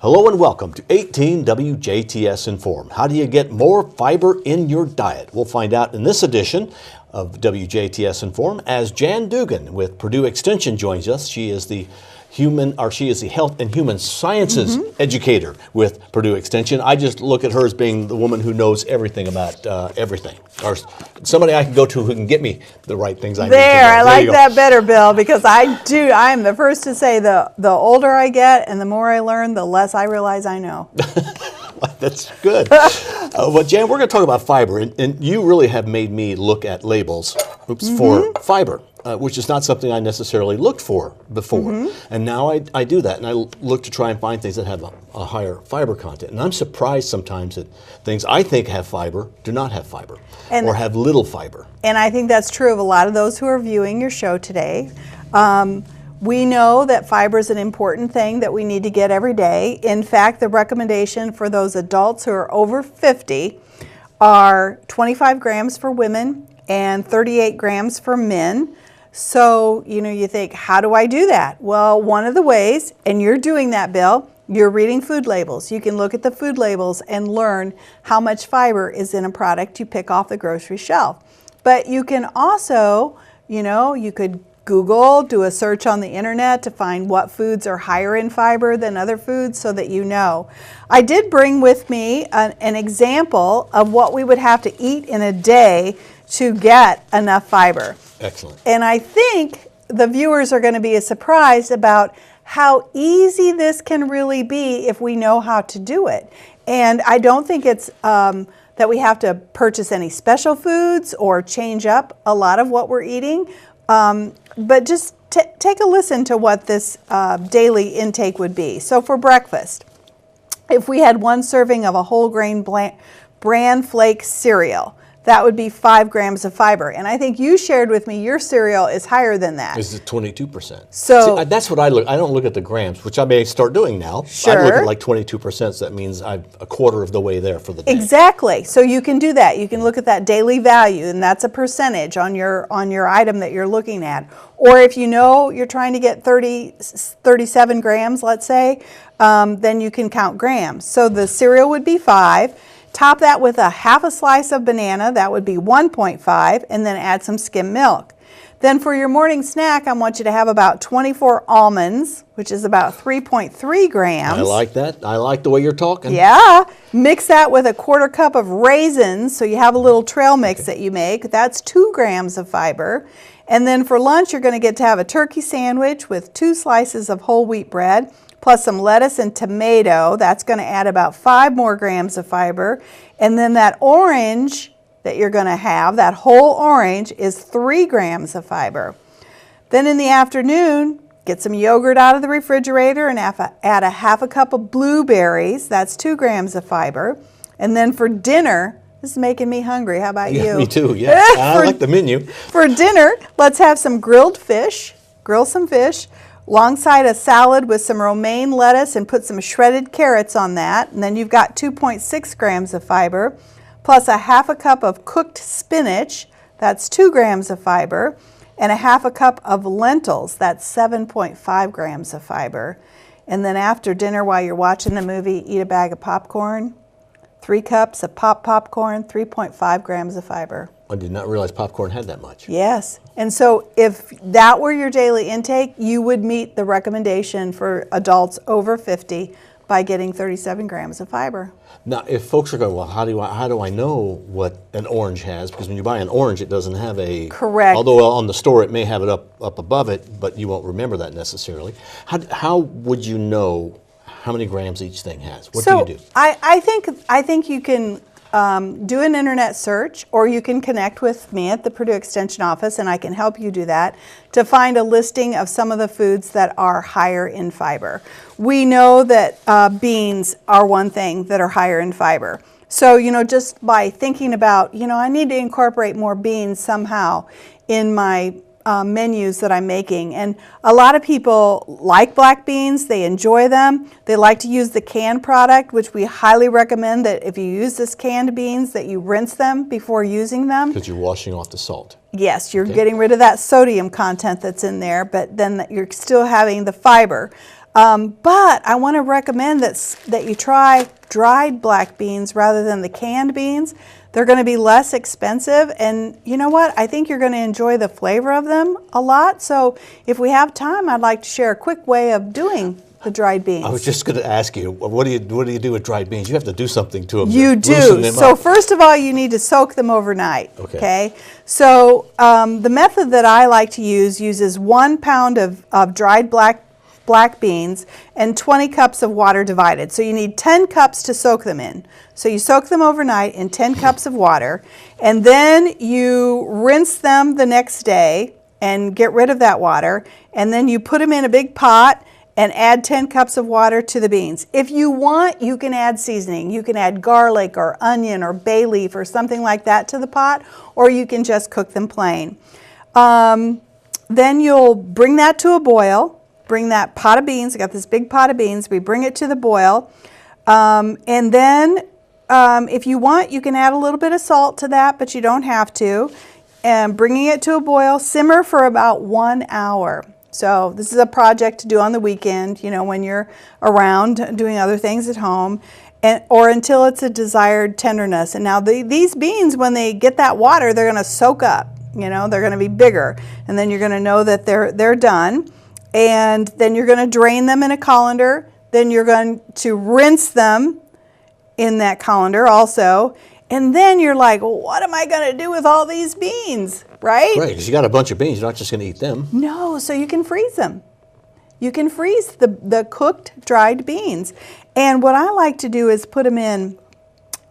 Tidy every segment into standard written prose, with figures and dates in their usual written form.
Hello and welcome to 18 WJTS Inform. How do you get more fiber in your diet? We'll find out in this edition of WJTS Inform as Jan Dougan with Purdue Extension joins us. She is the Health and Human Sciences educator with Purdue Extension. I just look at her as being the woman who knows everything about everything, or somebody I can go to who can get me the right things I need to know. I like that better, Bill, because I'm the first to say the older I get and the more I learn, the less I realize I know. That's good. Well, Jan, we're going to talk about fiber, and you really have made me look at labels for fiber. Which is not something I necessarily looked for before. And now I do that, and I look to try and find things that have a higher fiber content. And I'm surprised sometimes that things I think have fiber do not have fiber, or have little fiber. And I think that's true of a lot of those who are viewing your show today. We know that fiber is an important thing that we need to get every day. In fact, the recommendation for those adults who are over 50 are 25 grams for women and 38 grams for men. So, you think, how do I do that? Well, one of the ways, and you're doing that, Bill, you're reading food labels. You can look at the food labels and learn how much fiber is in a product you pick off the grocery shelf. But you can also, you could Google, do a search on the internet to find what foods are higher in fiber than other foods so that you know. I did bring with me an example of what we would have to eat in a day to get enough fiber. Excellent. And I think the viewers are going to be surprised about how easy this can really be if we know how to do it. And I don't think it's that we have to purchase any special foods or change up a lot of what we're eating. But just take a listen to what this daily intake would be. So for breakfast, if we had one serving of a whole grain bran flake cereal, that would be 5 grams of fiber. And I think you shared with me your cereal is higher than that. Is it 22%? So see, that's what I look. I don't look at the grams, which I may start doing now. Sure. I look at like 22%, so that means I'm a quarter of the way there for the day. Exactly. So you can do that. You can look at that daily value, and that's a percentage on your item that you're looking at. Or if you know you're trying to get 37 grams, let's say, then you can count grams. So the cereal would be 5. Top that with a half a slice of banana, that would be 1.5, and then add some skim milk. Then for your morning snack, I want you to have about 24 almonds, which is about 3.3 grams. I like that. I like the way you're talking. Yeah. Mix that with a quarter cup of raisins, so you have a little trail mix that you make. That's 2 grams of fiber. And then for lunch, you're going to get to have a turkey sandwich with 2 slices of whole wheat bread, plus some lettuce and tomato. That's going to add about 5 more grams of fiber. And then that orange that you're going to have, that whole orange, is 3 grams of fiber. Then in the afternoon, get some yogurt out of the refrigerator and add a half a cup of blueberries. That's 2 grams of fiber. And then for dinner, this is making me hungry. How about you? Me too, yeah. I like the menu. For dinner, let's have some grilled fish. Grill some fish alongside a salad with some romaine lettuce and put some shredded carrots on that. And then you've got 2.6 grams of fiber, plus a half a cup of cooked spinach. That's 2 grams of fiber. And a half a cup of lentils. That's 7.5 grams of fiber. And then after dinner, while you're watching the movie, eat a bag of popcorn. 3 cups of popcorn, 3.5 grams of fiber. I did not realize popcorn had that much. Yes. And so if that were your daily intake, you would meet the recommendation for adults over 50 by getting 37 grams of fiber. Now, if folks are going, well, how do I know what an orange has? Because when you buy an orange, it doesn't have a... Correct. Although on the store it may have it up above it, but you won't remember that necessarily. How would you know how many grams each thing has? What do you do? I think you can do an internet search, or you can connect with me at the Purdue Extension office, and I can help you do that, to find a listing of some of the foods that are higher in fiber. We know that beans are one thing that are higher in fiber. So, just by thinking about, I need to incorporate more beans somehow in my menus that I'm making. And a lot of people like black beans. They enjoy them. They like to use the canned product, which we highly recommend that if you use this canned beans that you rinse them before using them. Because you're washing off the salt. Yes, you're getting rid of that sodium content that's in there, but then you're still having the fiber. But I want to recommend that you try dried black beans rather than the canned beans. They're going to be less expensive, and you know what? I think you're going to enjoy the flavor of them a lot. So if we have time, I'd like to share a quick way of doing the dried beans. I was just going to ask you, what do you do with dried beans? You have to do something to them. You do. So first of all, you need to soak them overnight. Okay. So the method that I like to use uses 1 pound of dried black beans and 20 cups of water divided. So you need 10 cups to soak them in. So you soak them overnight in 10 cups of water, and then you rinse them the next day and get rid of that water, and then you put them in a big pot and add 10 cups of water to the beans. If you want, you can add seasoning. You can add garlic or onion or bay leaf or something like that to the pot, or you can just cook them plain. Then you'll bring that to a boil. Bring that pot of beans. I got this big pot of beans. We bring it to the boil. And then if you want, you can add a little bit of salt to that, but you don't have to. And bringing it to a boil, simmer for about 1 hour. So this is a project to do on the weekend, you know, when you're around doing other things at home, or until it's a desired tenderness. And now these beans, when they get that water, they're going to soak up. You know, they're going to be bigger, and then you're going to know that they're done. And then you're going to drain them in a colander. Then you're going to rinse them in that colander also. And then you're like, well, what am I going to do with all these beans, right? Right, because you got a bunch of beans. You're not just going to eat them. No, so you can freeze them. You can freeze the cooked dried beans. And what I like to do is put them in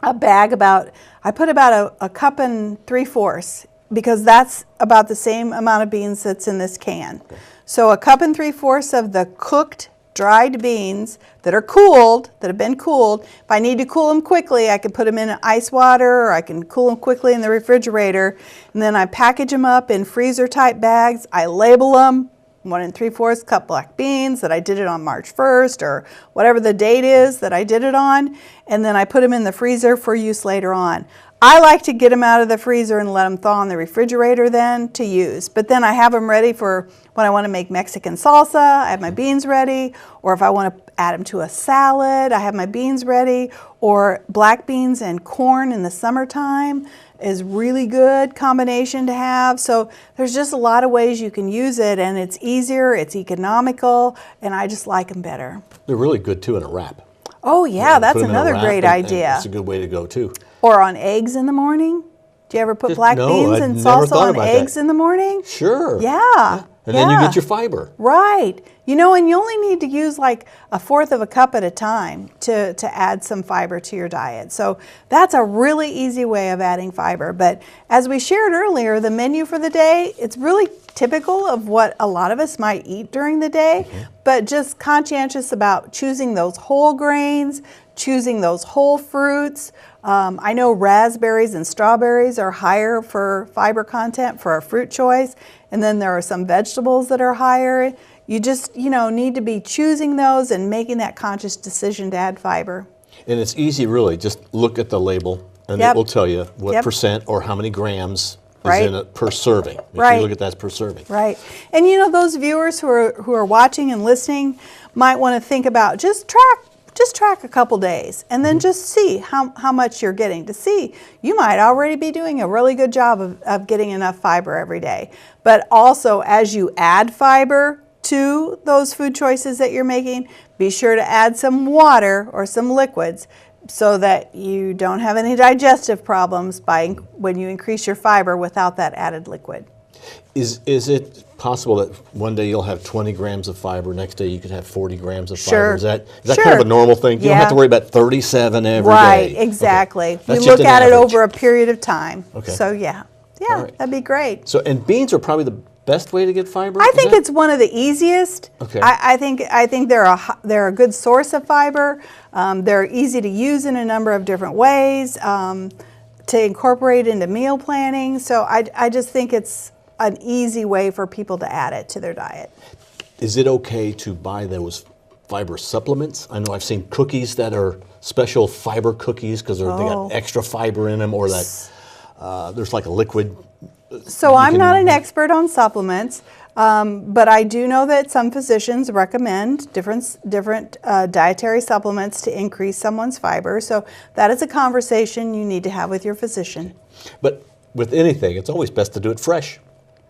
a bag I put about a cup and 3/4, because that's about the same amount of beans that's in this can. Okay. So a cup and 3/4 of the cooked dried beans that are cooled, that have been cooled. If I need to cool them quickly, I can put them in ice water, or I can cool them quickly in the refrigerator. And then I package them up in freezer type bags. I label them 1 3/4 cup black beans, that I did it on March 1st, or whatever the date is that I did it on. And then I put them in the freezer for use later on. I like to get them out of the freezer and let them thaw in the refrigerator then to use. But then I have them ready for when I want to make Mexican salsa. I have my beans ready. Or if I want to add them to a salad, I have my beans ready. Or black beans and corn in the summertime is really good combination to have. So there's just a lot of ways you can use it, and it's easier, it's economical, and I just like them better. They're really good too in a wrap. Oh yeah, that's another great idea. That's a good way to go too. Or on eggs in the morning. Do you ever put black beans and salsa on eggs in the morning? Sure. Yeah. And then you get your fiber. Right. You know, and you only need to use like 1/4 cup at a time to add some fiber to your diet. So that's a really easy way of adding fiber. But as we shared earlier, the menu for the day, it's really typical of what a lot of us might eat during the day, but just conscientious about choosing those whole grains, choosing those whole fruits. I know raspberries and strawberries are higher for fiber content for a fruit choice, and then there are some vegetables that are higher. You just, need to be choosing those and making that conscious decision to add fiber. And it's easy, really. Just look at the label, and it will tell you what percent or how many grams is in it per serving. If you look at that per serving. Right. And those viewers who are watching and listening might want to think about just track a couple days, and then just see how much you're getting. To see, you might already be doing a really good job of getting enough fiber every day. But also, as you add fiber to those food choices that you're making, be sure to add some water or some liquids so that you don't have any digestive problems when you increase your fiber without that added liquid. Is it possible that one day you'll have 20 grams of fiber, next day you could have 40 grams of fiber? Is that kind of a normal thing? You don't have to worry about 37 every day. Right, exactly. Okay. You look at it over a period of time. Okay. So that'd be great. So, and beans are probably the best way to get fiber? I think it's one of the easiest. Okay. I think they're a good source of fiber. They're easy to use in a number of different ways to incorporate into meal planning. So I just think it's an easy way for people to add it to their diet. Is it okay to buy those fiber supplements? I know I've seen cookies that are special fiber cookies because they got extra fiber in them, or that there's like a liquid. So I'm not an expert on supplements. But I do know that some physicians recommend different dietary supplements to increase someone's fiber. So that is a conversation you need to have with your physician. But with anything, it's always best to do it fresh.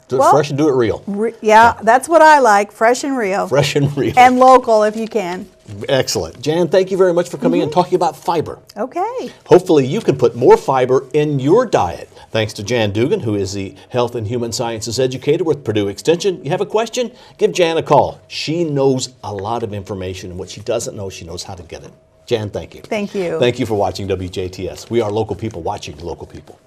Do it Well, fresh and do it real. Yeah, that's what I like, fresh and real. Fresh and real. And local if you can. Excellent. Jan, thank you very much for coming and talking about fiber. Okay. Hopefully you can put more fiber in your diet. Thanks to Jan Dougan, who is the Health and Human Sciences educator with Purdue Extension. You have a question? Give Jan a call. She knows a lot of information, and what she doesn't know, she knows how to get it. Jan, thank you. Thank you. Thank you for watching WJTS. We are local people watching local people.